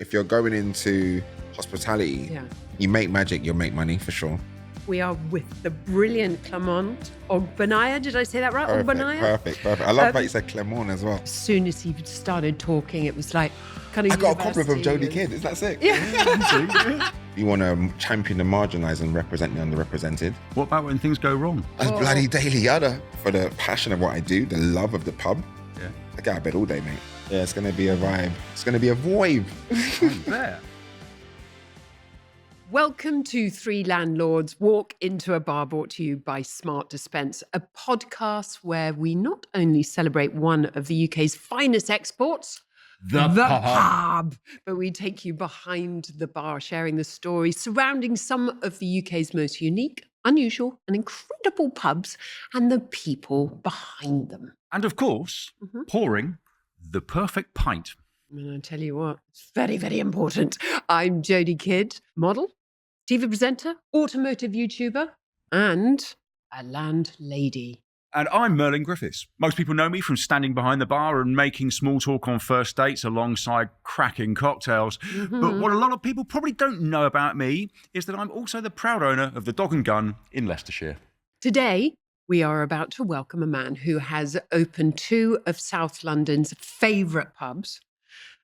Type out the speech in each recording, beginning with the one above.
if you're going into hospitality, you make magic, you'll make money for sure. We are with the brilliant Clement Ogbenaya. Did I say that right? Perfect. I love that you said Clement as well. As soon as he started talking, it was like kind of I got a copy of Jodie Kidd. Is that sick? Yeah. You want to champion the marginalised and represent the underrepresented. What about when things go wrong? That's bloody daily yada. For the passion of what I do, the love of the pub. Yeah. I get out of bed all day, mate. Yeah, it's going to be a vibe. It's going to be a vibe. There. Welcome to Three Landlords Walk into a Bar, brought to you by Smart Dispense, a podcast where we not only celebrate one of the UK's finest exports, the pub, but we take you behind the bar, sharing the stories surrounding some of the UK's most unique, unusual and incredible pubs and the people behind them. And of course, pouring the perfect pint. And I tell you what, it's very, very important. I'm Jodie Kidd, model, TV presenter, automotive YouTuber, and a landlady. And I'm Merlin Griffiths. Most people know me from standing behind the bar and making small talk on first dates alongside cracking cocktails. But what a lot of people probably don't know about me is that I'm also the proud owner of the Dog and Gun in Leicestershire. Today, we are about to welcome a man who has opened two of South London's favourite pubs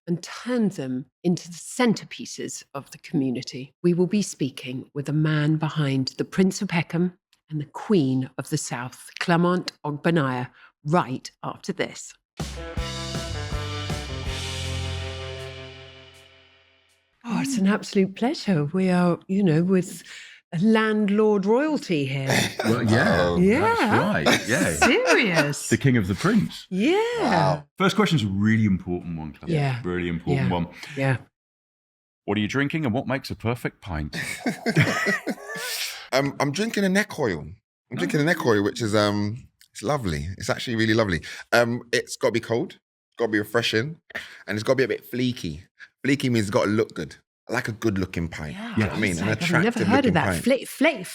and turned them into the centrepieces of the community. We will be speaking with the man behind the Prince of Peckham and the Queen of the South, Clement Ogbenaya, right after this. Oh, it's an absolute pleasure. We are, with a landlord royalty here. Well, yeah. That's right. Yeah. Serious. The king of the Prince. Yeah. Wow. First question's a really important one, Clement. Yeah. Really important one. Yeah. What are you drinking and what makes a perfect pint? I'm drinking a neck oil. I'm drinking a neck oil, which is it's lovely. It's actually really lovely. It's got to be cold, got to be refreshing, and it's got to be a bit fleeky. Fleeky means it's got to look good. I like a good-looking pint. Yeah, You know what I mean? An I've attractive never heard of that. pint. Flaky.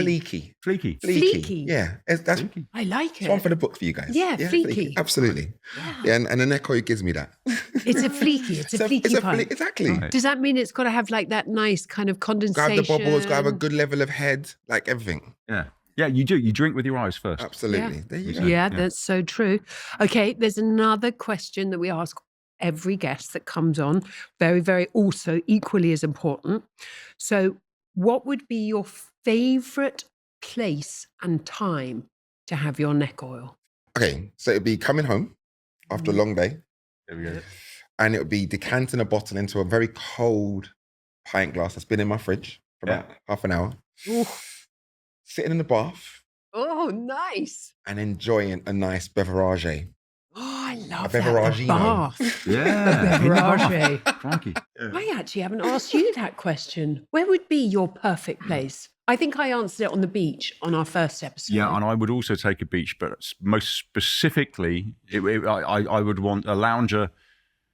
Fleeky. Fleeky. Yeah, that's Fleeky. I like it's it. one for the book for you guys. Yeah, fleeky. Absolutely. Yeah, and the neck oil gives me that. It's a fleeky. It's a fleeky pint. Exactly. Right. Does that mean it's got to have like that nice kind of condensation? Got to have the bubbles, got to have a good level of head, like everything. Yeah. Yeah, you do. You drink with your eyes first. Absolutely. There you go. Yeah, that's so true. Okay, there's another question that we ask every guest that comes on. Very, very also equally as important. So what would be your favourite place and time to have your neck oil? Okay, so it'd be coming home after a long day, There we go. and it would be decanting a bottle into a very cold pint glass that's been in my fridge for about half an hour, Ooh. sitting in the bath Oh, nice. and enjoying a nice beverage. Oh, I love A that. beverage, The you know. bath. Yeah. Beverage. Crikey. I actually haven't asked you that question. Where would be your perfect place? I think I answered it on the beach on our first episode. Yeah, and I would also take a beach, but most specifically, I would want a lounger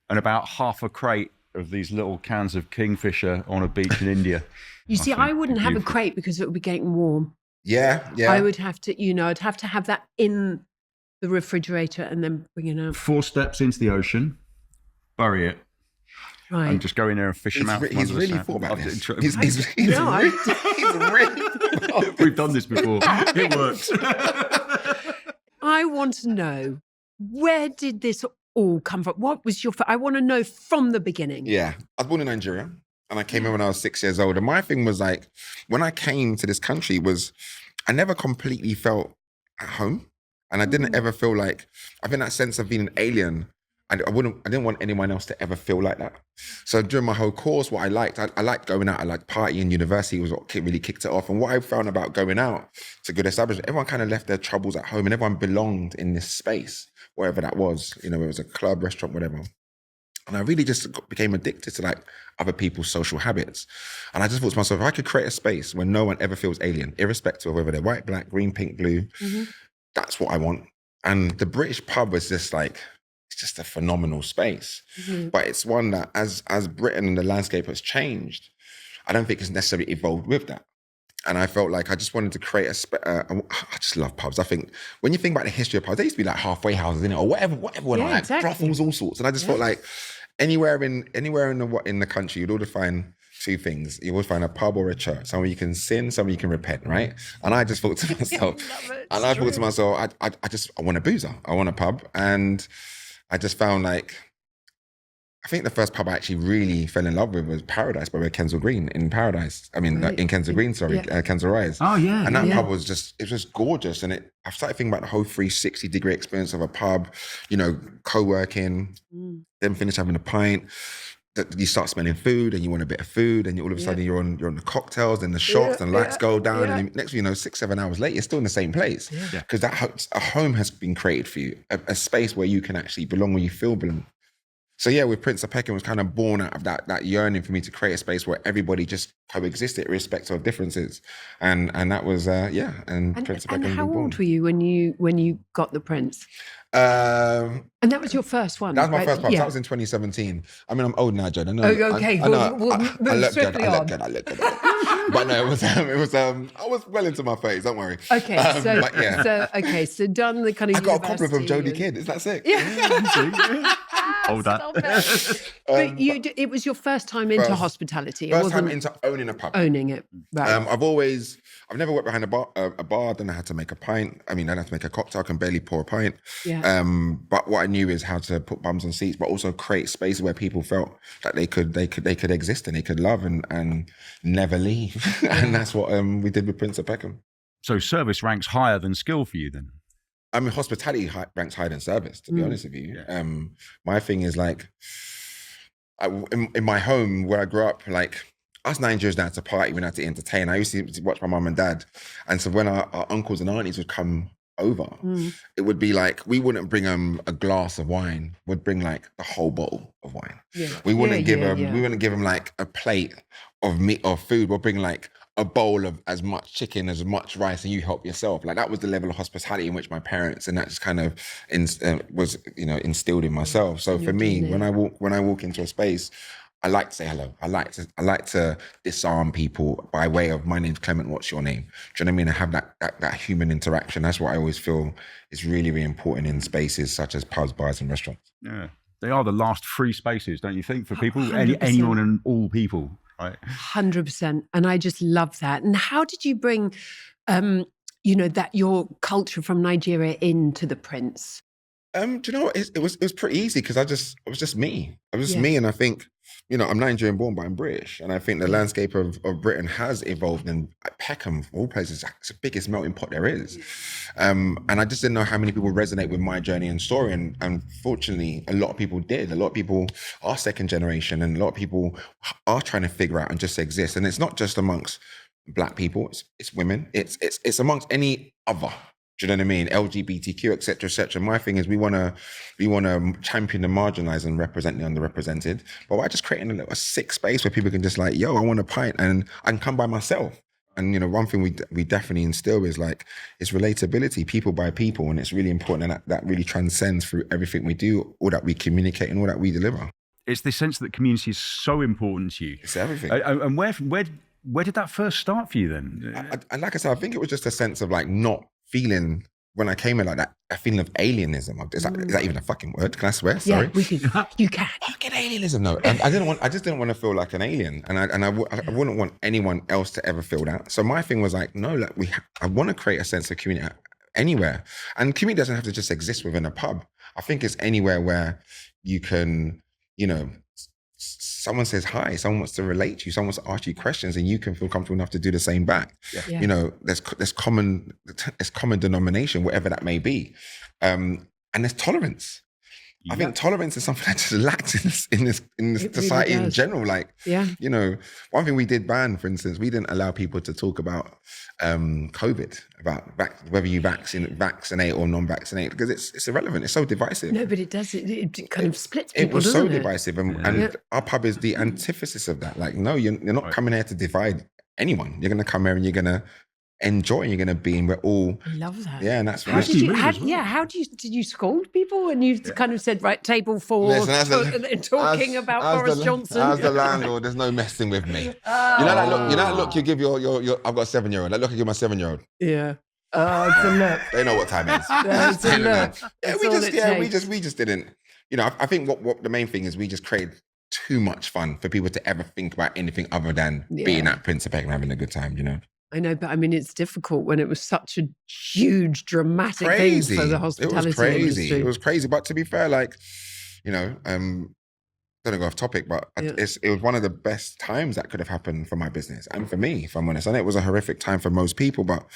and about half a crate of these little cans of Kingfisher on a beach in India. You see, think I wouldn't have a beautiful. crate because it would be getting warm. Yeah. I would have to, I'd have to have that in the refrigerator and then bring it out. 4 steps into the ocean, bury it, Right. and just go in there and fish them out. from He's under the really sand. thought about I've- this. tr- He's No, I- really thought about We've done this before. It works. I want to know, where did this all come from? What was your... I want to know from the beginning. Yeah. I was born in Nigeria and I came here when I was 6 years old. And my thing was like, when I came to this country I never completely felt at home. And I didn't ever feel like, I think that sense of being an alien, I didn't want anyone else to ever feel like that. So during my whole course, what I liked going out, I liked partying. University was what really kicked it off. And what I found about going out to good establishment, everyone kind of left their troubles at home and everyone belonged in this space, wherever that was, it was a club, restaurant, whatever. And I really just became addicted to like other people's social habits. And I just thought to myself, if I could create a space where no one ever feels alien, irrespective of whether they're white, black, green, pink, blue, that's what I want. And the British pub was just like, it's just a phenomenal space. But it's one that as Britain and the landscape has changed, I don't think it's necessarily evolved with that. And I felt like I just wanted to create I just love pubs. I think when you think about the history of pubs, they used to be like halfway houses, or whatever, Yeah, like exactly. brothels, all sorts. And I just felt like anywhere in the country, you'd always find two things. You always find a pub or a church, somewhere you can sin, somewhere you can repent, right? And I just thought to myself, I want a boozer, I want a pub, and I just found like. I think the first pub I actually really fell in love with was Paradise by Kensal Green in Paradise. I mean, in Kensal Green, Kensal Rise. Oh, yeah. And that pub was just gorgeous. And I started thinking about the whole 360-degree experience of a pub, co-working, then finish having a pint. That you start smelling food and you want a bit of food and all of a sudden you're on the cocktails and the shots and lights go down and next thing you know, 6-7 hours later, you're still in the same place. Because a home has been created for you, a space where you can actually belong, where you feel belong. So yeah, with Prince of Peckham was kind of born out of that yearning for me to create a space where everybody just coexisted irrespective of differences. And that was, and Prince of Peckham was born. And how old were you when you got the Prince? And that was your first one. That was my first pub. That was in 2017. I mean, I'm old now, Jen. I know. Okay, I look good. I look good. But no, it was. I was well into my 30s. Don't worry. Okay, so done the kind of. I got a copy of Jodie Kidd. Is that sick? Yeah. Hold that. But it was your first time into hospitality. First time into owning a pub. Owning it. Right. I've never worked behind a bar. Then I had to make a pint. I mean, then I had to make a cocktail. I can barely pour a pint. Yeah. But what I knew is how to put bums on seats, but also create spaces where people felt that they could exist and they could love and never leave. And that's what we did with Prince of Peckham. So service ranks higher than skill for you then? I mean, hospitality ranks higher than service, to be honest with you. My thing is like, in my home where I grew up, like us Nigerians had to party, we had to entertain. I used to watch my mum and dad. And so when our uncles and aunties would come over, it would be like, we wouldn't bring them a glass of wine, we'd bring like the whole bottle of wine. Yeah. We wouldn't give them like a plate of meat or food, we'll bring like a bowl of as much chicken, as much rice, and you help yourself. Like that was the level of hospitality in which my parents, and that just kind of was instilled in myself. So for me, when I walk into a space, I like to say hello. I like to disarm people by way of, my name's Clement, what's your name? Do you know what I mean? I have that human interaction. That's what I always feel is really, really important in spaces such as pubs, bars, and restaurants. Yeah, they are the last free spaces, don't you think, for people? 100%. Anyone and all people. Right. 100%. And I just love that. And how did you bring, that your culture from Nigeria into the Prince? Do you know what? It was pretty easy because I was just me. I was just me, and I think, I'm Nigerian born, but I'm British, and I think the landscape of Britain has evolved. And Peckham, of all places, it's the biggest melting pot there is. And I just didn't know how many people resonate with my journey and story. And fortunately, a lot of people did. A lot of people are second generation, and a lot of people are trying to figure out and just exist. And it's not just amongst Black people; it's women. It's amongst any other. Do you know what I mean? LGBTQ, et cetera, et cetera. My thing is we want to champion the marginalized and represent the underrepresented. But why just creating a sick space where people can just like, yo, I want a pint and I can come by myself. And one thing we definitely instill is like, it's relatability, people by people, and it's really important, and that really transcends through everything we do, all that we communicate and all that we deliver. It's the sense that community is so important to you. It's everything. And where did that first start for you then? And like I said, I think it was just a sense of like not feeling, when I came in like that, a feeling of alienism. Is that even a fucking word? Can I swear? Sorry. Yeah, you can. Fucking alienism. No, I just didn't want to feel like an alien, and I wouldn't want anyone else to ever feel that. So my thing was like, no, like I want to create a sense of community anywhere, and community doesn't have to just exist within a pub. I think it's anywhere where you can, someone says hi, someone wants to relate to you, someone wants to ask you questions, and you can feel comfortable enough to do the same back. Yeah. There's common denomination, whatever that may be, and there's tolerance. I think tolerance is something that just lacks in this society really in general. Like, one thing we did ban, for instance, we didn't allow people to talk about COVID, about whether you vaccinate or non-vaccinate, because it's irrelevant. It's so divisive. No, but it does. It kind of splits people. It was so divisive, and our pub is the antithesis of that. Like, no, you're not coming here to divide anyone. You're going to come here and you're going to enjoy, and you're going to be, and we're all. I love that. Yeah, and that's how did you scold people when you kind of said, right, table 4, talking about Boris Johnson? As the landlord, there's no messing with me. You know that look you give your I've got a 7-year-old. That look I give my 7-year-old. Yeah. Oh, it's a look. They know what time it is. It's a look. We just didn't. I think what the main thing is we just create too much fun for people to ever think about anything other than being at Prince of Peckham and having a good time, I know, but I mean, it's difficult when it was such a huge, dramatic thing for the hospitality industry. It was crazy. But to be fair, like, don't go off topic, but it was one of the best times that could have happened for my business and for me, if I'm honest. I know it was a horrific time for most people, but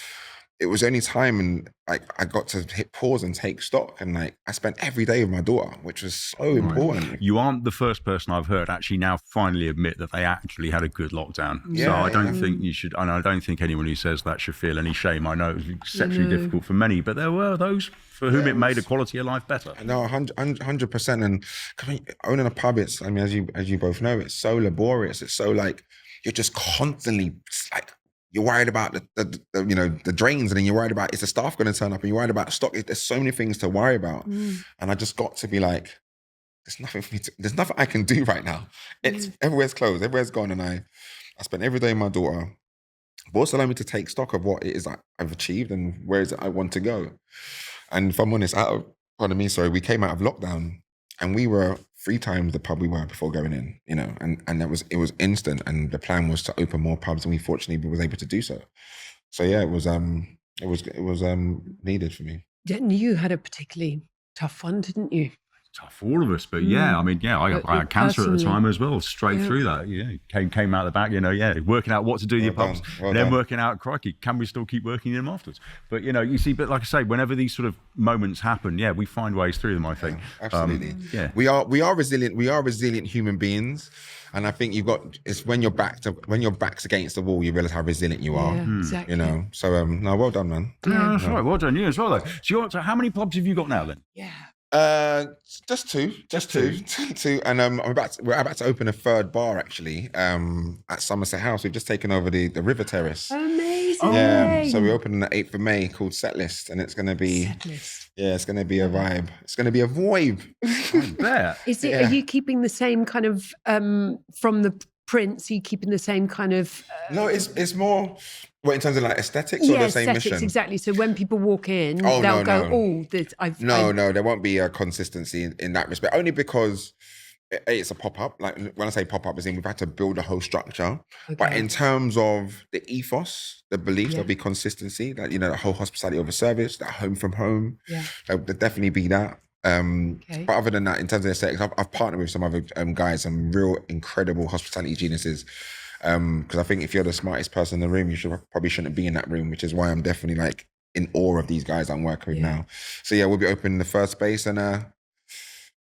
it was only time, and like I got to hit pause and take stock, and like I spent every day with my daughter, which was so important. You aren't the first person I've heard actually now finally admit that they actually had a good lockdown. So I don't think you should, and I don't think anyone who says that should feel any shame. I know it was exceptionally difficult for many, but there were those for whom it made a quality of life better. No, 100%. And owning a pub, as you both know, it's so laborious. It's so like you're just constantly like. You're worried about the drains, and then you're worried about, is the staff going to turn up, and you're worried about stock. There's so many things to worry about. And I just got to be like, there's nothing I can do right now. Everywhere's closed, everywhere's gone. And I spent every day with my daughter, but also allowed me to take stock of what it is that I've achieved and where is it I want to go. And if I'm honest, we came out of lockdown and we were 3 times the pub we were before going in, and it was instant. And the plan was to open more pubs, and we fortunately was able to do so. So yeah, it was needed for me. Yeah, and you had a particularly tough one, didn't you? Tough for all of us, but I had cancer at the time as well, straight through that. Came out the back, working out what to do with your pubs, then working out, crikey, can we still keep working in them afterwards? But you see, but like I say, whenever these sort of moments happen, we find ways through them, I think. Absolutely. We are resilient. We are resilient human beings. And I think it's when your back's against the wall, you realize how resilient you are. Yeah, exactly. So no, well done, man. Yeah, that's right. Well done, you as well, though. So how many pubs have you got now then? Yeah. Just two, and we're about to open a third bar actually. At Somerset House, we've just taken over the River Terrace. Amazing! Yeah, so we're opening the 8th of May, called Setlist, and it's going to be it's going to be a vibe. It's going to be a vibe. Is it? Are you keeping the same kind of from the prints? Are you keeping the same kind of? No, it's more. What, in terms of like aesthetics or the same mission? Exactly. So when people walk in, they'll go, no, there won't be a consistency in that respect. Only because it's a pop-up. Like when I say pop-up, we've had to build a whole structure. Okay. But in terms of the ethos, the beliefs, there'll be consistency. That the whole hospitality over service, that home from home. Yeah. There'll definitely be that. But other than that, in terms of aesthetics, I've partnered with some other guys, some real incredible hospitality geniuses. Because I think if you're the smartest person in the room, you probably shouldn't be in that room, which is why I'm definitely like in awe of these guys I'm working with now. So we'll be opening the first space, and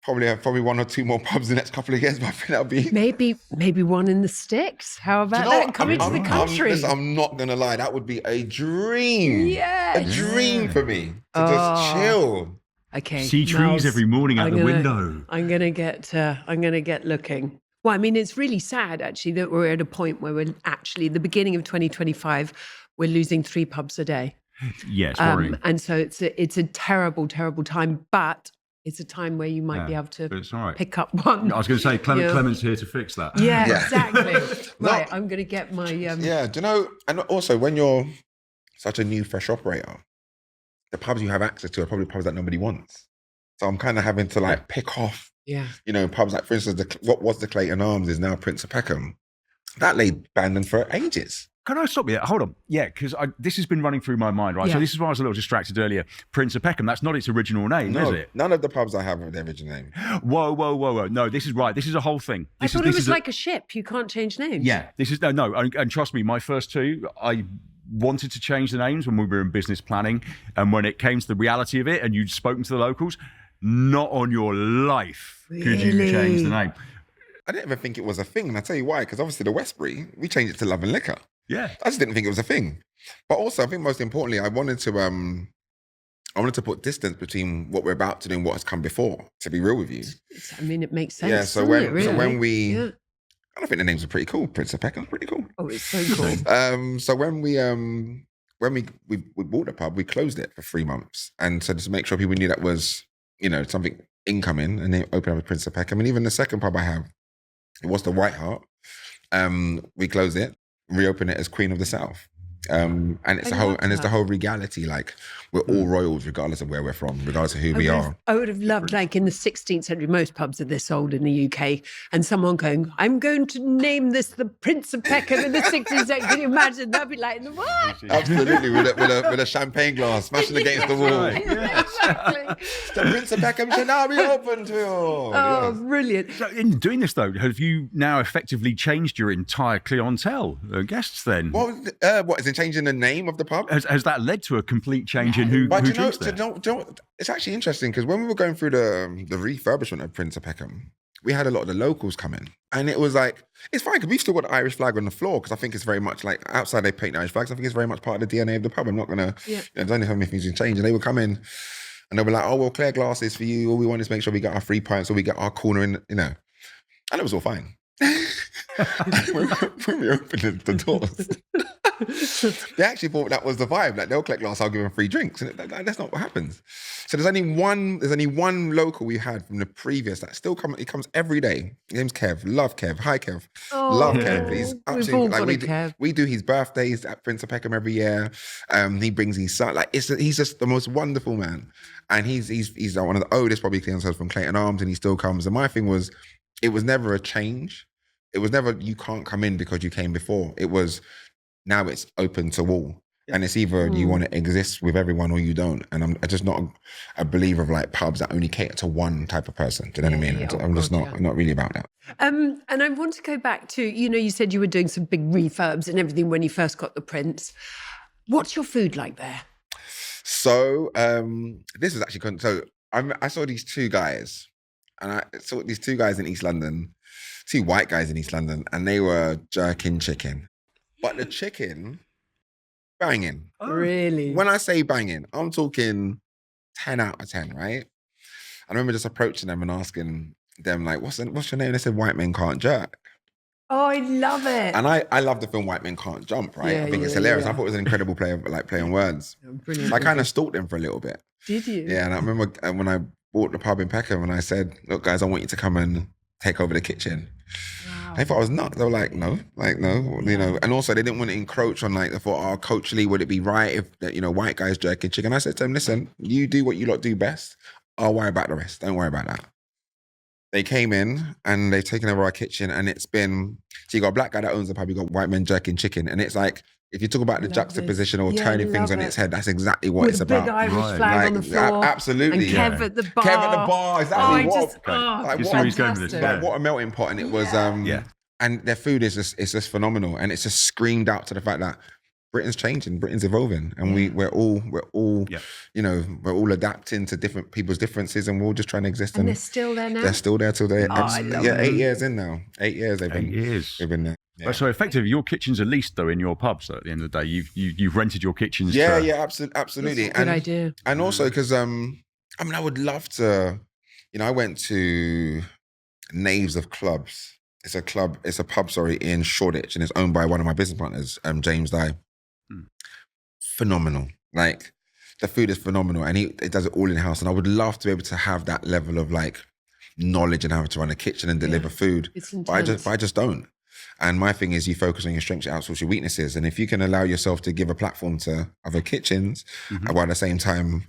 probably have 1 or 2 more pubs in the next couple of years, but I think that'll be maybe one in the sticks. How about that? Coming to the country. I'm not gonna lie, that would be a dream. A dream for me to just chill. Okay. See trees every morning out the window. I'm gonna get looking. Well, I mean, it's really sad, actually, that we're at a point where we're actually, the beginning of 2025, we're losing 3 pubs a day. Yes, worrying. And so it's a terrible, terrible time, but it's a time where you might be able to pick up one. I was going to say, Clement's here to fix that. Yeah. Exactly. Right, I'm going to get my... Yeah, do you know, and also when you're such a new, fresh operator, the pubs you have access to are probably pubs that nobody wants. So I'm kind of having to like pick off. Yeah. Pubs like, for instance, what was the Clayton Arms is now Prince of Peckham. That lay abandoned for ages. Can I stop you? Hold on. Yeah, because this has been running through my mind, right? Yeah. So this is why I was a little distracted earlier. Prince of Peckham, that's not its original name, is it? None of the pubs I have are their original name. Whoa. No, this is right. This is a whole thing. I thought it was like a ship. You can't change names. Yeah, this is, no. And trust me, my first 2, I wanted to change the names when we were in business planning. And when it came to the reality of it and you'd spoken to the locals, not on your life could you change the name. I didn't even think it was a thing, and I'll tell you why, because obviously the Westbury, we changed it to Love and Liquor. Yeah. I just didn't think it was a thing. But also, I think most importantly, I wanted to put distance between what we're about to do and what has come before, to be real with you. I mean, it makes sense. Yeah, so when we... Yeah. I think the names are pretty cool. Prince of Peckham, pretty cool. Oh, it's so cool. So when we bought the pub, we closed it for 3 months. And so just to make sure people knew that was... something incoming, and they opened up a Prince of Peckham. And even the second pub I have, it was the White Hart. We closed it, reopened it as Queen of the South. And it's the whole regality. Like we're all royals, regardless of where we're from, regardless of who we are. I would have loved, like in the 16th century, most pubs are this old in the UK, and someone going, "I'm going to name this the Prince of Peckham in the 16th century." Can you imagine? That'd be like, what? Absolutely, with a champagne glass smashing against the wall. Yeah, exactly. The Prince of Peckham should now be open to you. Oh, brilliant. So in doing this, though, have you now effectively changed your entire clientele, guests then? What is it, changing the name of the pub? Has that led to a complete change in who drinks there? It's actually interesting because when we were going through the refurbishment of Prince of Peckham, we had a lot of the locals come in. And it was like, it's fine because we've still got the Irish flag on the floor because I think it's very much like, outside they paint the Irish flags, I think it's very much part of the DNA of the pub. I'm not going to, there's only so many things you can change. And they would come in and they were like, "Oh, well, clear glasses for you. All we want is make sure we get our 3 pints or we get our corner in, you know." And it was all fine. when we opened the doors, they actually thought that was the vibe. Like, they'll collect glass, I'll give them free drinks. And that's not what happens. So there's only one local we had from the previous that still he comes every day. His name's Kev. Love Kev. Hi, Kev. Love Kev. He's absolutely, like, we do his birthdays at Prince of Peckham every year. He brings his son. Like, he's just the most wonderful man. And he's one of the oldest probably clients from Clayton Arms, and he still comes. And my thing was, it was never a change. It was never, you can't come in because you came before. It was, now it's open to all. And it's either you want to exist with everyone or you don't. And I'm just not a believer of like pubs that only cater to one type of person. Do you know what I mean? I'm just not really about that. And I want to go back to, you said you were doing some big refurbs and everything when you first got the Prince. What's your food like there? So this is actually, so I saw these two guys. And I saw these two guys in East London, 2 white guys in East London, and they were jerking chicken. But the chicken, banging. Oh, really? When I say banging, I'm talking 10 out of 10, right? I remember just approaching them and asking them, like, what's your name? They said, "White Men Can't Jerk." Oh, I love it. And I love the film White Men Can't Jump, right? I think it's hilarious. I thought it was an incredible play on words. Brilliant. So I kind of stalked them for a little bit. Did you? Yeah, and I remember when I bought the pub in Peckham and I said, "Look, guys, I want you to come and take over the kitchen." Wow. They thought I was nuts. They were like, no, you know. And also they didn't want to encroach on, like, they thought, "Oh, culturally, would it be right if, white guys jerking chicken?" I said to them, "Listen, you do what you lot do best. I'll worry about the rest. Don't worry about that." They came in and they've taken over our kitchen, and it's been, so you got a black guy that owns the pub, you got white men jerking chicken. And it's like, if you talk about the juxtaposition or turning things on its head, that's exactly what it's about. With a big Irish flag on the floor. Absolutely. And Kev at the bar. Kev at the bar, exactly. What a melting pot. And it was, and their food is just phenomenal. And it's just screamed out to the fact that Britain's changing, Britain's evolving, and we're all we're all adapting to different people's differences, and we're all just trying to exist. And they're still there now? They're still there till they 8 years in now. 8 years they've been there. Yeah. So effectively, your kitchens are leased though in your pub. So at the end of the day, you've rented your kitchens. Absolutely. That's a good idea. And also because I would love to. I went to Knaves of Clubs. It's a pub, in Shoreditch, and it's owned by one of my business partners, James Dye. Phenomenal. Like, the food is phenomenal, and he does it all in house. And I would love to be able to have that level of like knowledge and how to run a kitchen and deliver food. It's but I just don't. And my thing is, you focus on your strengths, you outsource your weaknesses. And if you can allow yourself to give a platform to other kitchens, while at the same time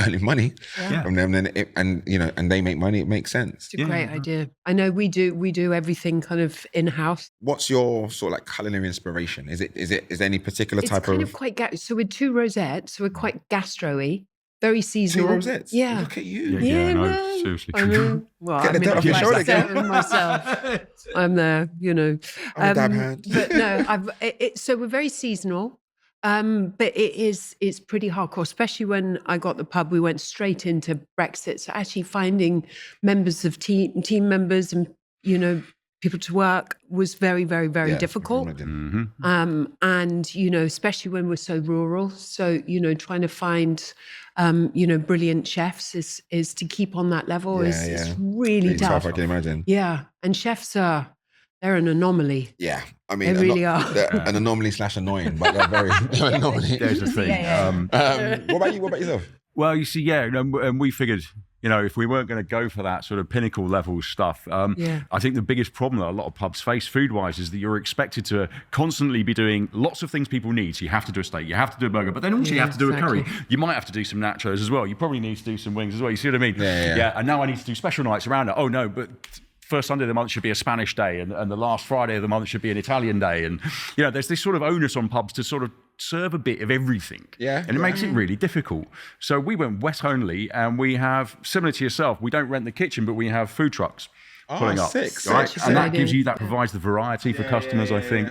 earning money from them, then and they make money, it makes sense. It's a great idea. I know we do everything kind of in-house. What's your sort of like culinary inspiration? Is there any particular type It's kind of quite so we're 2 rosettes, so we're quite gastro-y. Very seasonal. 2 rosettes? Yeah. Look at you. No, seriously. I mean, well, Get the dirt off your shoulder again. myself. I'm there, I'm a dab hand. But no, so we're very seasonal. But it's pretty hardcore, especially when I got the pub, we went straight into Brexit. So actually finding members of team members and, people to work was very, very, very difficult. And, especially when we're so rural. So, trying to find, brilliant chefs is to keep on that level is really tough. I can imagine. Yeah. And chefs they're an anomaly. Yeah. I mean, they really are. They're an anomaly / annoying, but they're an anomaly. There's the thing. What about you? What about yourself? Well, you see, and we figured if we weren't going to go for that sort of pinnacle level stuff, Yeah. I think the biggest problem that a lot of pubs face food-wise is that you're expected to constantly be doing lots of things people need. So you have to do a steak, you have to do a burger, but then also you have to do a curry. You might have to do some nachos as well. You probably need to do some wings as well. You see what I mean? Yeah. And now I need to do special nights around it. Oh no, but first Sunday of the month should be a Spanish day, and the last Friday of the month should be an Italian day. And, there's this sort of onus on pubs to sort of serve a bit of everything. Yeah. And it makes it really difficult. So we went wet only, and we have, similar to yourself, we don't rent the kitchen, but we have food trucks pulling up. Sick. Right? Such a And good that idea. gives you, that provides the variety for customers, I think.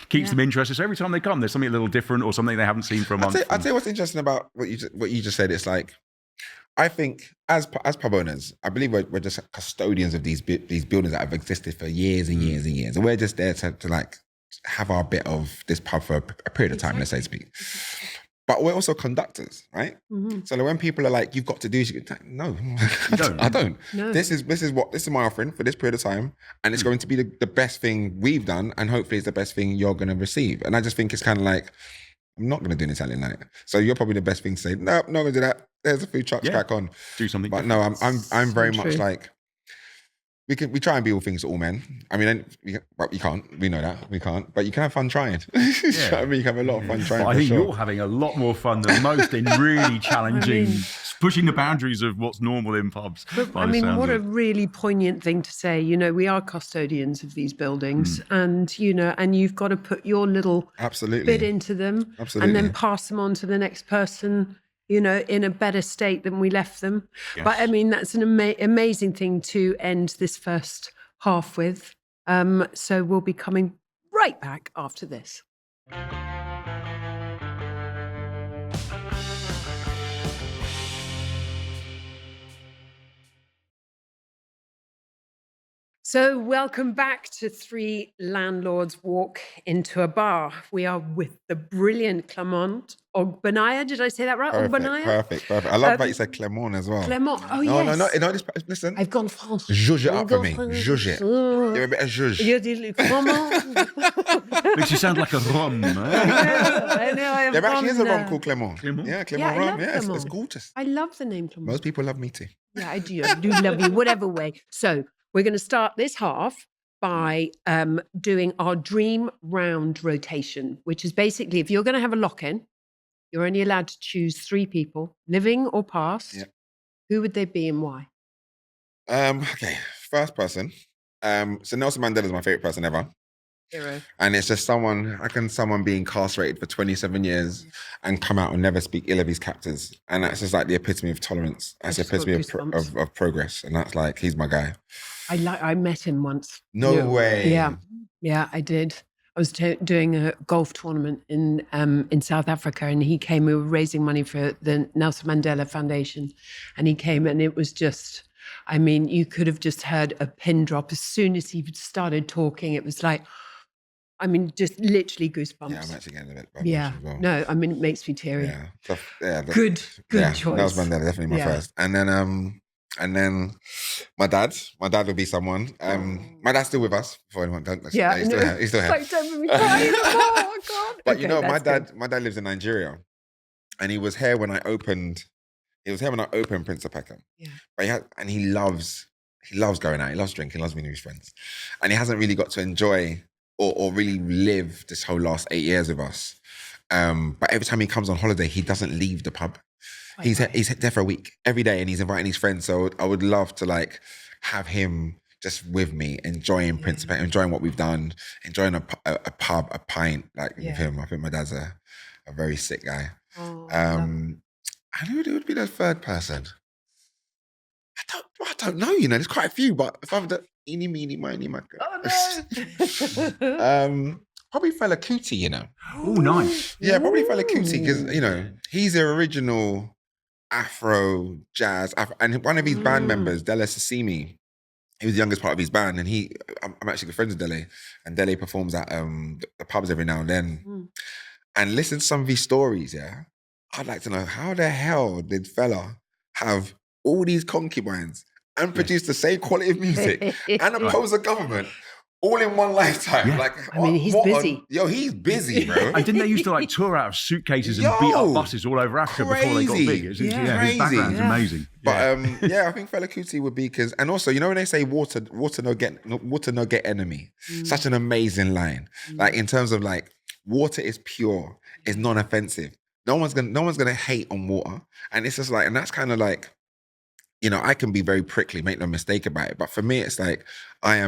Keeps them interested. So every time they come, there's something a little different or something they haven't seen for a month. I'd say what's interesting about what you just said. It's like, I think as pub owners, I believe we're just custodians of these buildings that have existed for years and years and years, and we're just there to like have our bit of this pub for a period of time, let's say speak. But we're also conductors, right? Mm-hmm. So when people are like, "You've got to do," no, don't. I don't. No. This is my offering for this period of time, and it's going to be the best thing we've done, and hopefully it's the best thing you're going to receive. And I just think it's kind of like, I'm not going to do an Italian night, so you're probably the best thing to say. No, not going to do that. There's a food truck, crack on. Do something But different. no, I'm very So much true. like, we try and be all things to all men. I mean, but you can't. We know that we can't. But you can have fun trying. You know what I mean? You can have a lot of fun trying. But I for think sure. you're having a lot more fun than most in really challenging, pushing the boundaries of what's normal in pubs. But by I the mean, sounds what of a it. really poignant thing to say. We are custodians of these buildings, and and you've got to put your little Absolutely. bit into them, Absolutely. and then pass them on to the next person. In a better state than we left them. But I mean, that's an amazing thing to end this first half with. So we'll be coming right back after this. So welcome back to Three Landlords Walk into a Bar. We are with the brilliant Clement Ogbenaya. Did I say that right? Ogbenaya? Perfect. I love that you said Clermont as well. Clement. Oh, No, yes. no. Listen. I've gone France. Zhuzh it I've up for gone me. France. Zhuzh it. Oh. You're a bit of zhuzh. You did Clement. Makes you sound like a rum. I know. I have There actually is a gone rum there. called Clermont. Clermont? Yeah, Yeah, Clermont I rum. love Yeah, it's Clermont. gorgeous. I love the name Clement. Most people love me too. Yeah, I do. I do love you, whatever way. So we're going to start this half by doing our dream round rotation, which is basically, if you're going to have a lock-in, you're only allowed to choose 3 people, living or past. Yeah. Who would they be and why? Okay, first person. So Nelson Mandela is my favorite person ever. Hero. And it's just someone be incarcerated for 27 years and come out and never speak ill of his captors. And that's just like the epitome of tolerance. That's the just got epitome goosebumps. of progress. And that's like, he's my guy. I met him once. No way. Yeah, I did. I was doing a golf tournament in South Africa, and he came. We were raising money for the Nelson Mandela Foundation, and he came, and it was just, I mean, you could have just heard a pin drop as soon as he started talking. It was like, I mean, just literally goosebumps. Yeah, I'm actually getting a bit bad Yeah. as well. No, I mean, it makes me teary. Yeah. Good choice. Nelson Mandela, definitely my Yeah. first. And then my dad would be someone. My dad's still with us. For anyone don't, he's still here. He's still here. Like, don't make me cry. Oh God. But Okay, my that's good. dad lives in Nigeria, and he was here when I opened. He was here when I opened Prince of Peckham. Yeah. But he loves going out. He loves drinking. He loves meeting his friends, and he hasn't really got to enjoy or really live this whole last 8 years with us. But every time he comes on holiday, he doesn't leave the pub. He's there for a week every day, and he's inviting his friends. So I would love to like have him just with me, enjoying Prince of Peckham, enjoying what we've done, enjoying a pub, a pint like with him. I think my dad's a very sick guy. Oh, And who would be the third person? I don't know. There's quite a few, but if I'm the eeny, meeny, miny, mucker. Oh, no. Probably Fela Kuti. Oh, nice. Yeah, probably Fela Kuti because he's the original Afro jazz, and one of his band members, Dele Sasimi, he was the youngest part of his band, and I'm actually good friends with Dele, and Dele performs at the pubs every now and then, and listen to some of his stories. Yeah, I'd like to know how the hell did Fela have all these concubines and produce the same quality of music and oppose the government all in one lifetime. Yeah. Like, I mean, he's busy. He's busy, bro. And didn't they used to like tour out of suitcases and beat up buses all over Africa before they got crazy. big? His background's Yeah. amazing. But I think Fela Kuti would be because, and also, you know when they say water no get enemy, such an amazing line. Like in terms of like water is pure, is non-offensive. No one's gonna hate on water, and it's just like, and that's kind of like, you know, I can be very prickly, make no mistake about it. But for me, it's like I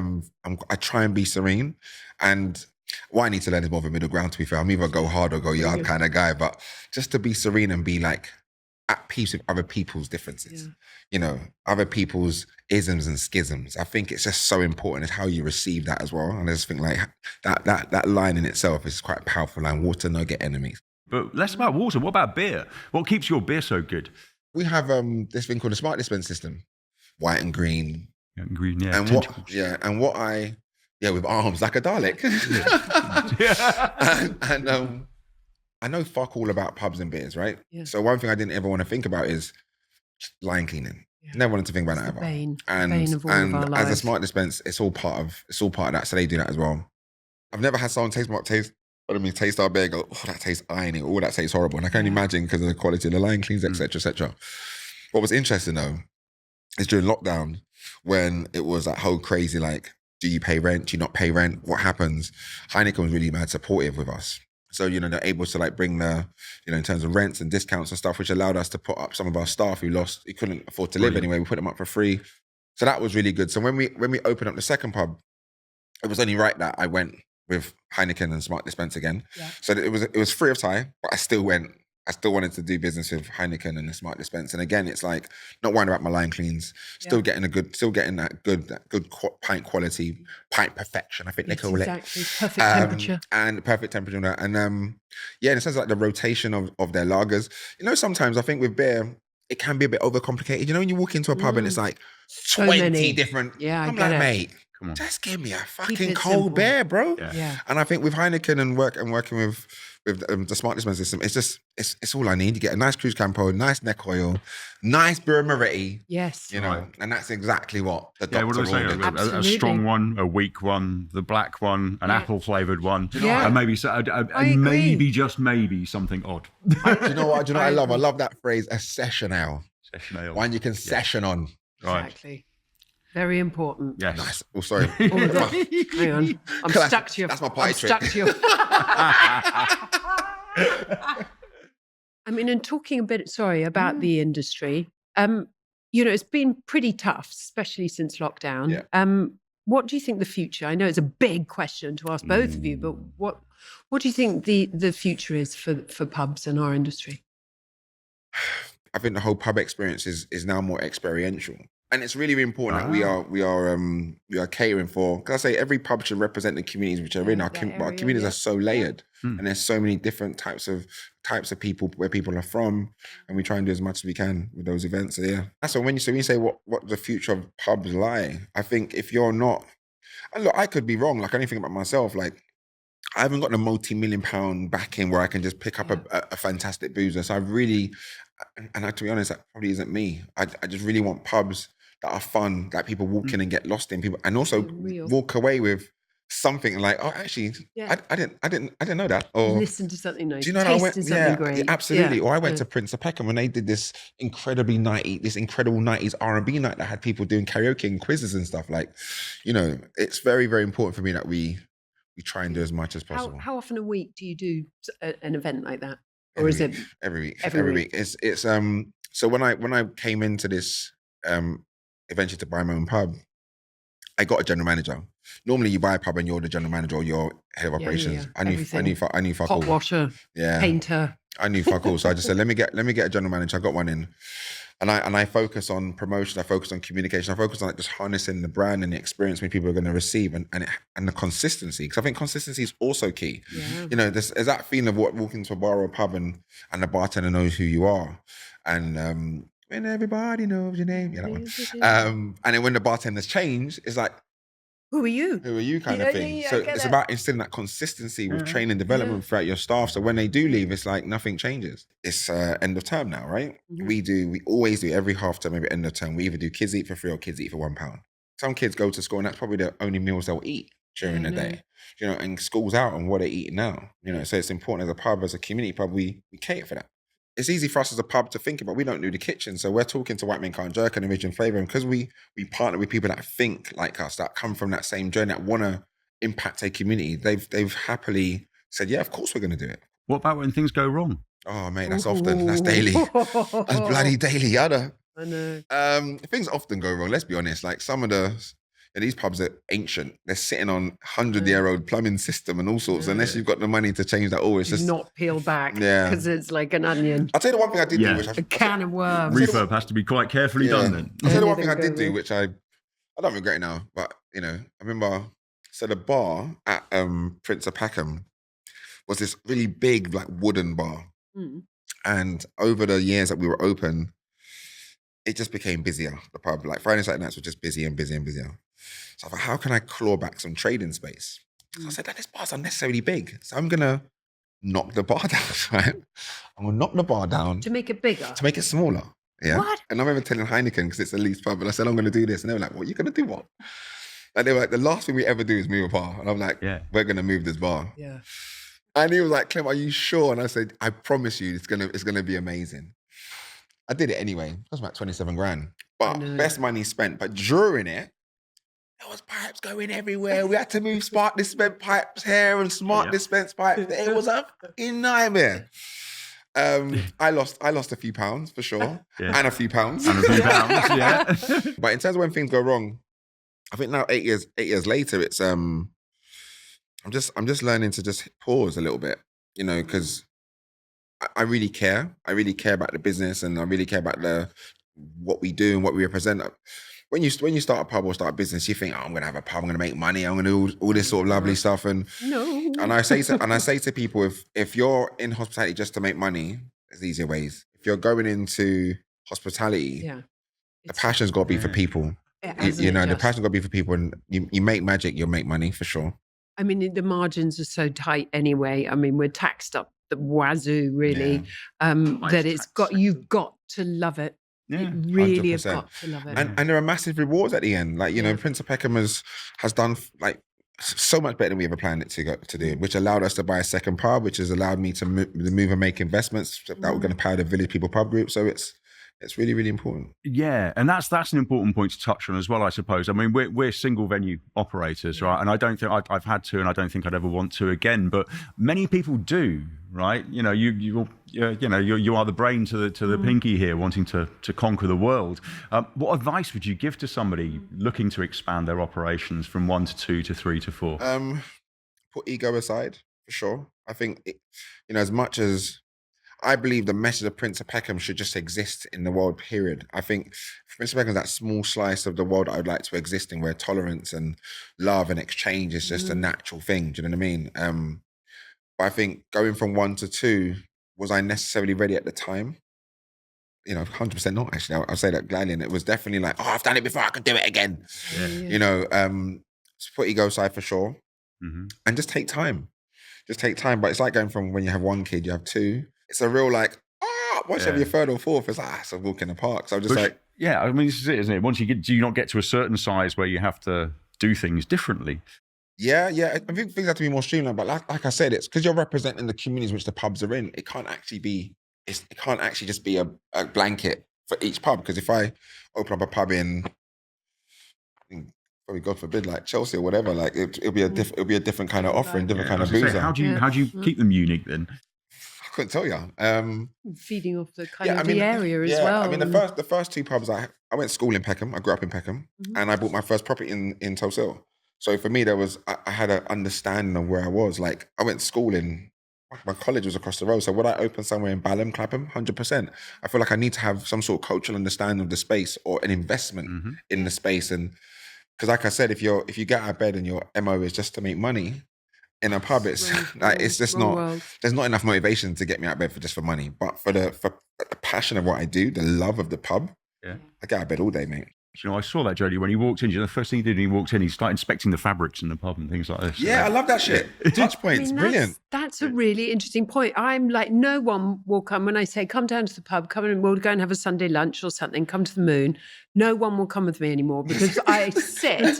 try and be serene, and what I need to learn is more of a middle ground. To be fair, I'm either go hard or go yard kind of guy, but just to be serene and be like at peace with other people's differences, you know, other people's isms and schisms. I think it's just so important. It's how you receive that as well. And I just think like that line in itself is quite a powerful line. Water no get enemies. But less about water. What about beer? What keeps your beer so good? We have this thing called the smart dispense system, white and green. Green, yeah. And with arms like a Dalek. and I know fuck all about pubs and beers, right? Yeah. So one thing I didn't ever want to think about is line cleaning. Yeah. Never wanted to think about that ever. Bane of all of our lives. As a smart dispense, it's all part of that. So they do that as well. I've never had someone taste our beer, go, oh, that tastes irony, oh, that tastes horrible. And I can only imagine because of the quality of the line cleans, etc., etc. What was interesting though is during lockdown when it was that whole crazy like, do you pay rent? Do you not pay rent? What happens? Heineken was really mad supportive with us. So, you know, they're able to like bring the, you know, in terms of rents and discounts and stuff, which allowed us to put up some of our staff who couldn't afford to live anyway. We put them up for free. So that was really good. So when we opened up the second pub, it was only right that I went with Heineken and Smart Dispense again. Yeah. So it was free of tie, but I still wanted to do business with Heineken and the Smart Dispense. And again, it's like not worrying about my line cleans, still getting that good pint quality, pint perfection, I think they call it. Exactly, perfect temperature. And perfect temperature. And in a sense like the rotation of their lagers. You know, sometimes I think with beer, it can be a bit overcomplicated. You know, when you walk into a pub and it's like 20 different, I'm like, mate, come on. Just give me a fucking cold beer, bro. Yeah. And I think with Heineken and working with the Smart Dispense system, it's all I need. You get a nice Cruz Campo, nice neck oil, nice Birra Moretti. Yes. You know, and that's exactly what the doctor what do I say? A strong one, a weak one, the black one, an apple flavoured one, and maybe just maybe something odd. Do you know what I love? I love that phrase, a session ale. Session ale. One you can session on. Exactly. Right. Very important. Yes. Nice. Oh, sorry. Hang on. I'm stuck to you. That's my pie trick. Stuck to you. I mean, and talking a bit, about the industry, you know, it's been pretty tough, especially since lockdown. Yeah. What do you think the future? I know it's a big question to ask both of you, but what do you think the future is for pubs and our industry? I think the whole pub experience is now more experiential. And it's really, really important that we are catering for, because I say every pub should represent the communities which are in. Our communities are so layered, and there's so many different types of people, where people are from, and we try and do as much as we can with those events. So yeah, that's when you say what the future of pubs lie. I think if you're not, and look, I could be wrong. Like I don't think about myself. Like I haven't got a multi-million-pound backing where I can just pick up a fantastic boozer. So I really, and to be honest, that probably isn't me. I just really want pubs that are fun, that people walk in and get lost in, people, and also walk away with something like, oh, actually, I didn't know that. Or listen to something nice. Do you know I went? Something great. Absolutely. Or I went to Prince of Peckham when they did this incredible 90s R&B night that had people doing karaoke and quizzes and stuff. Like, you know, it's very, very important for me that we try and do as much as possible. How often a week do you do an event like that? Or is it every week? Every week. It's so when I came into this eventually to buy my own pub, I got a general manager. Normally you buy a pub and you're the general manager or you're head of operations. I knew fuck all. Hot washer, painter. I knew fuck all. So I just said, let me get a general manager. I got one in. And I focus on promotion, I focus on communication, I focus on like just harnessing the brand and the experience when people are going to receive and the consistency. Because I think consistency is also key. Yeah. You know, there's that feeling of walking to a bar or a pub and the bartender knows who you are. And when everybody knows your name, you know. And then when the bartenders change, it's like, who are you? Who are you kind of thing. So it's about instilling that consistency with training and development throughout your staff. So when they do leave, it's like nothing changes. It's end of term now, right? Mm-hmm. We always do every half term, maybe end of term. We either do kids eat for free or kids eat for £1. Some kids go to school and that's probably the only meals they'll eat. during the day, and school's out and what they're eating now, so it's important as a pub, as a community pub, we cater for that. It's easy for us as a pub to think about, we don't do the kitchen. So we're talking to White Men Can't Jerk and Origin Flavour. And because we partner with people that think like us, that come from that same journey, that want to impact a community, they've happily said, yeah, of course we're going to do it. What about when things go wrong? Oh, mate, that's often. That's daily. That's bloody daily. I know. Things often go wrong. Let's be honest. Like some of these pubs are ancient. They're sitting on 100-year-old plumbing system and all sorts. Unless you've got the money to change that all, it's just not peel back because it's like an onion. I'll tell you the one thing I did do, which a can of worms. Refurb has to be quite carefully done then. I'll tell you the one thing I did do, which I don't regret it now, but I remember. So the bar at Prince of Peckham was this really big, like wooden bar, and over the years that we were open, it just became busier. The pub, like Friday, Saturday nights, were just busier and busier and busier. So I thought, how can I claw back some trading space? So I said, this bar's unnecessarily big. So I'm going to knock the bar down, right? I'm going to knock the bar down. To make it bigger? To make it smaller. Yeah. What? And I remember telling Heineken, because it's the least pub, and I said, I'm going to do this. And they were like, what, you going to do what? Like, they were like, the last thing we ever do is move a bar. And I'm like, we're going to move this bar. Yeah. And he was like, Clem, are you sure? And I said, I promise you, it's gonna be amazing. I did it anyway. It was about 27 grand. But best money spent. But during it, there was pipes going everywhere. We had to move smart dispense pipes here and smart dispense pipes. It was a fucking nightmare. I lost a few pounds for sure. And a few pounds. And a few pounds, yeah. But in terms of when things go wrong, I think now 8 years later, it's I'm just learning to just pause a little bit, because I really care. I really care about the business, and I really care about what we do and what we represent. When you start a pub or start a business, you think, I'm going to have a pub, I'm going to make money, I'm going to do all this sort of lovely stuff. And I say to people, if you're in hospitality just to make money, there's easier ways. If you're going into hospitality, the passion's got to be for people. The passion's got to be for people, and you make magic, you'll make money for sure. I mean, the margins are so tight anyway. I mean, we're taxed up the wazoo, really. That you've got to love it. Yeah, you really 100%. have got to love it. And there are massive rewards at the end. Like, Prince of Peckham has done like so much better than we ever planned it to do, which allowed us to buy a second pub, which has allowed me to move and make investments that were going to power the Village People Pub Group. So it's really, really important. Yeah, and that's an important point to touch on as well, I suppose. I mean, we're single venue operators, right? And I don't think I've had to, and I don't think I'd ever want to again. But many people do, right? You are the brain to the pinky here, wanting to conquer the world. What advice would you give to somebody looking to expand their operations from 1 to 2 to 3 to 4? Put ego aside, for sure. I think as much as I believe the message of Prince of Peckham should just exist in the world, period. I think Prince of Peckham is that small slice of the world I would like to exist in, where tolerance and love and exchange is just a natural thing. Do you know what I mean? But I think going from 1 to 2, was I necessarily ready at the time? 100% not, actually. I'll say that gladly. And it was definitely like, I've done it before, I can do it again. So put ego aside for sure. And just take time. But it's like going from when you have 1 kid, you have 2. It's a real once you have your 3rd or 4th, it's like, it's a walk in the park. So I'm just I mean, this is it, isn't it? Once do you not get to a certain size where you have to do things differently? Yeah. I think things have to be more streamlined. But like I said, it's because you're representing the communities which the pubs are in. It can't actually just be a blanket for each pub. Because if I open up a pub in probably God forbid, like Chelsea or whatever, like it'll be a different kind of offering, different kind of boozer. How do you keep them unique then? I couldn't tell you. Feeding off the the area as well. I mean, the first 2 pubs, I went to school in Peckham. I grew up in Peckham, and I bought my first property in Tulse Hill. So for me, I had an understanding of where I was. Like, I went to school my college was across the road. So would I open somewhere in Balham, Clapham? 100%. I feel like I need to have some sort of cultural understanding of the space, or an investment in the space. And because, like I said, if you get out of bed and your MO is just to make money in a pub, it's just not. World. There's not enough motivation to get me out of bed for money. But for the passion of what I do, the love of the pub, I get out of bed all day, mate. I saw that, Jody, when he walked in. The first thing he did when he walked in, he started inspecting the fabrics in the pub and things like this. Yeah, I love that shit. Touch points, brilliant. That's a really interesting point. I'm like, no one will come when I say, come down to the pub, come and we'll go and have a Sunday lunch or something, come to the Moon. No one will come with me anymore because I sit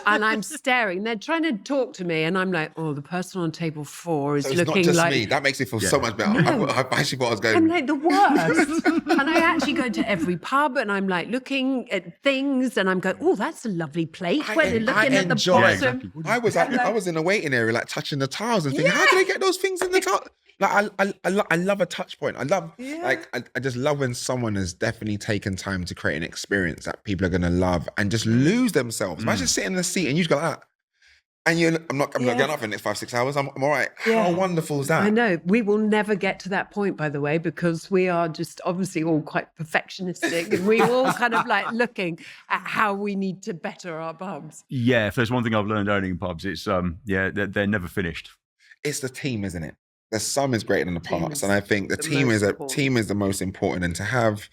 and I'm staring. They're trying to talk to me and I'm like, oh, the person on table 4 is So it's looking not just like... me. That makes me feel so much better. No. I actually thought I was going... I'm like the worst. And I actually go to every pub and I'm like looking at things and I'm going, oh, that's a lovely plate. Where they're looking at the bottom. I was in the waiting area, like touching the tiles and thinking, how do they get those things in the tile? Like I love a touch point. I love I just love when someone has definitely taken time to create an experience that people are gonna love and just lose themselves. Imagine sitting in the seat and you just go like that. And I'm not getting up in the next 5-6 hours. I'm all right. Yeah. How wonderful is that? I know. We will never get to that point, by the way, because we are just obviously all quite perfectionistic and we're all kind of like looking at how we need to better our pubs. Yeah, if there's one thing I've learned owning pubs, it's they're never finished. It's the team, isn't it? The sum is greater than the parts, and I think the team is the most important. And to have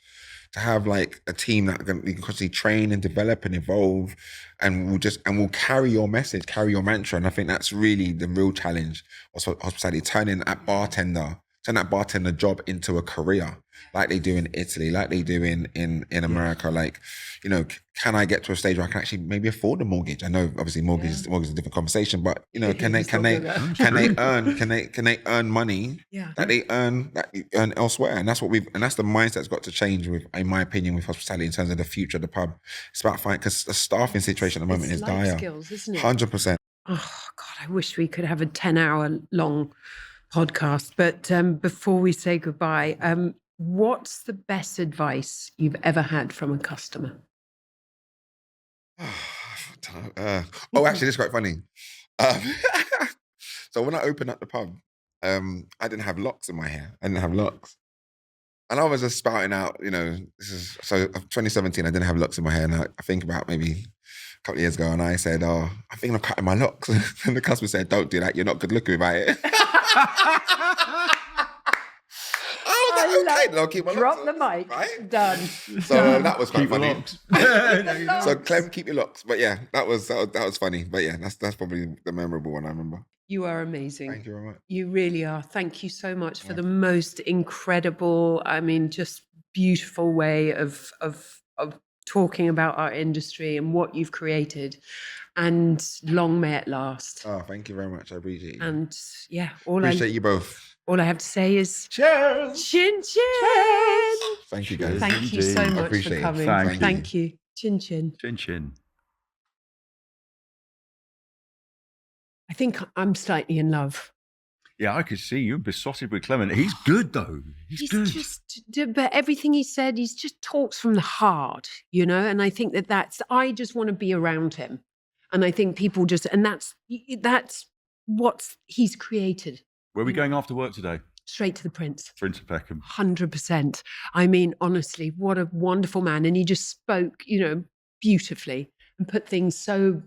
like a team that can constantly train and develop and evolve, and will carry your message, carry your mantra. And I think that's really the real challenge. Also, hospitality, turn that bartender job into a career, like they do in Italy, like they do in America. Like, you know, can I get to a stage where I can actually maybe afford a mortgage? I know obviously mortgage is a different conversation, but you know, can they earn money that they earn elsewhere? And that's the mindset that's got to change with, in my opinion, with hospitality in terms of the future of the pub. It's about finding, because the staffing situation at the moment is dire. Skills, isn't it? 100%. Oh God, I wish we could have a 10-hour long podcast. But before we say goodbye, what's the best advice you've ever had from a customer? Actually, this is quite funny. So when I opened up the pub, I didn't have locks in my hair. I didn't have locks. And I was just spouting out, you know, 2017, I didn't have locks in my hair. And I think about maybe a couple of years ago, and I said, I think I'm cutting my locks. And the customer said, don't do that. You're not good looking without it. Okay, then I'll keep my Drop locks the on, mic. right? Done. So that was quite Keep funny. the So Clem, keep your locks. But yeah, that was funny. But yeah, that's probably the memorable one I remember. You are amazing. Thank you very much. You really are. Thank you so much for the most incredible, I mean, just beautiful way of talking about our industry and what you've created. And long may it last. Oh, thank you very much. I appreciate you. And yeah, Appreciate you both. All I have to say is Cheers. chin chin. Thank you guys. Thank you so Indeed. much for Appreciate it. coming. Thank you. Chin chin. Chin chin. I think I'm slightly in love. Yeah, I could see you besotted with Clement. He's good though. He's good. But everything he said, he's just talks from the heart, you know. And I think I just want to be around him. And I think people and that's what he's created. Where are we going after work today? Straight to the Prince. Prince of Peckham. 100%. I mean, honestly, what a wonderful man. And he just spoke, you know, beautifully and put things so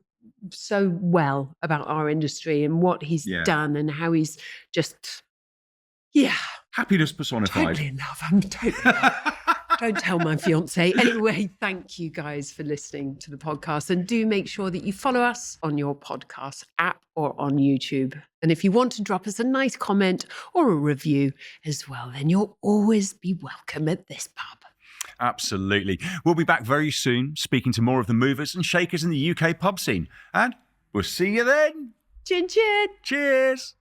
well about our industry and what he's done and how he's just, happiness personified. Totally in love. I'm totally in love. Don't tell my fiance. Anyway, thank you guys for listening to the podcast. And do make sure that you follow us on your podcast app or on YouTube. And if you want to drop us a nice comment or a review as well, then you'll always be welcome at this pub. Absolutely. We'll be back very soon speaking to more of the movers and shakers in the UK pub scene. And we'll see you then. Chin chin. Cheers.